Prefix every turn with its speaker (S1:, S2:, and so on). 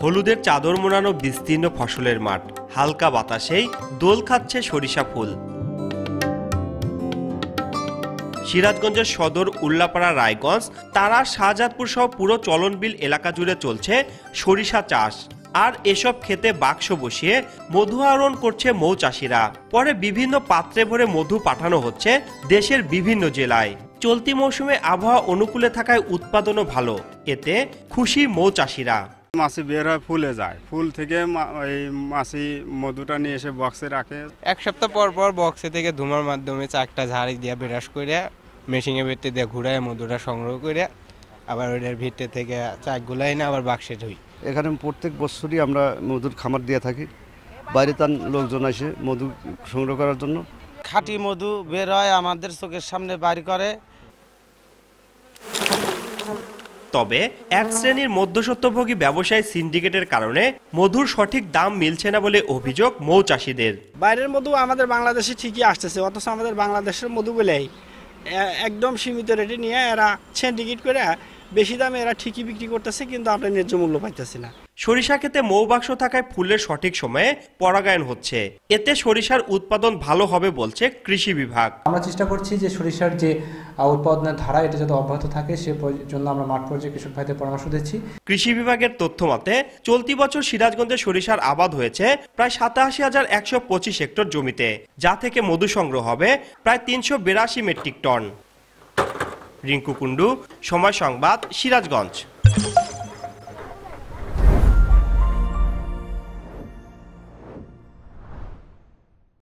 S1: হলুদের চাদর মোড়ানো বিস্তীর্ণ ফসলের মাঠ, হালকা বাতাসেই দোল খাচ্ছে সরিষা ফুল। সিরাজগঞ্জের সদর, উল্লাপাড়া, রায়গঞ্জ, তারা, শাহজাদপুর সহ পুরো চলনবিল এলাকা জুড়ে চলছে সরিষা চাষ। আর এসব ক্ষেতে বাক্স বসিয়ে মধু আহরণ করছে মৌচাষিরা। পরে বিভিন্ন পাত্রে ভরে মধু পাঠানো হচ্ছে দেশের বিভিন্ন জেলায়। চলতি মৌসুমে আবহাওয়া অনুকূলে থাকায় উৎপাদনও ভালো, এতে খুশি মৌচাষিরা।
S2: মাছি বের হয় ফুলে যায়, ফুল থেকে এই মাছি মধুটা নিয়ে এসে বক্সে রাখে।
S3: এক সপ্তাহ পর পর বক্সে থেকে ধুমার মাধ্যমে চাকটা ঝাড়ি দিয়ে ব্রাশ করে মেশিনের ভিতরে দিয়ে ঘুরায় মধুটা সংগ্রহ করে আবার ওইটার ভিতরে থেকে চাকগুলো এনে আবার বাক্সে ধুই।
S4: এখানে প্রত্যেক বছরই আমরা মধুর খামার দিয়ে থাকি, বাইরে তার লোকজন আসে মধু সংগ্রহ করার জন্য।
S5: খাঁটি মধু বের হয়, আমাদের চোখের সামনে বাড়ি করে।
S1: তবে এক শ্রেণীর মধ্যস্বত্বভোগী ব্যবসায়ী সিন্ডিকেটের কারণে মধুর সঠিক দাম মিলছে না বলে অভিযোগ মৌচাষীদের।
S6: বাইরের মধু আমাদের বাংলাদেশে ঠিকই আসতেছে, অথচ আমাদের বাংলাদেশের মধুগুলাই একদম সীমিত রেটে নিয়ে এরা সিন্ডিকেট করে বেশি দামে এরা ঠিকই বিক্রি করতেছে, কিন্তু আমরা ন্যায্য মূল্য পাইতেছি না।
S1: সরিষা ক্ষেতে মৌবাক্স থাকায় ফুলের সঠিক সময়ে পরাগায়ন হচ্ছে, এতে সরিষার উৎপাদন ভালো হবে বলছে কৃষি বিভাগ।
S7: আমরা চেষ্টা করছি যে সরিষার যে উৎপাদনের ধারা এটা যাতে অব্যাহত থাকে, সে জন্য আমরা মাঠ পর্যায়ে কৃষক ভাইদের পরামর্শ দিচ্ছি।
S1: কৃষি বিভাগের তথ্য মতে চলতি বছর সিরাজগঞ্জে সরিষার আবাদ হয়েছে প্রায় 87,125 হেক্টর জমিতে, যা থেকে মধু সংগ্রহ হবে প্রায় 382 মেট্রিক টন। রিঙ্কু কুন্ডু, সময় সংবাদ, সিরাজগঞ্জ।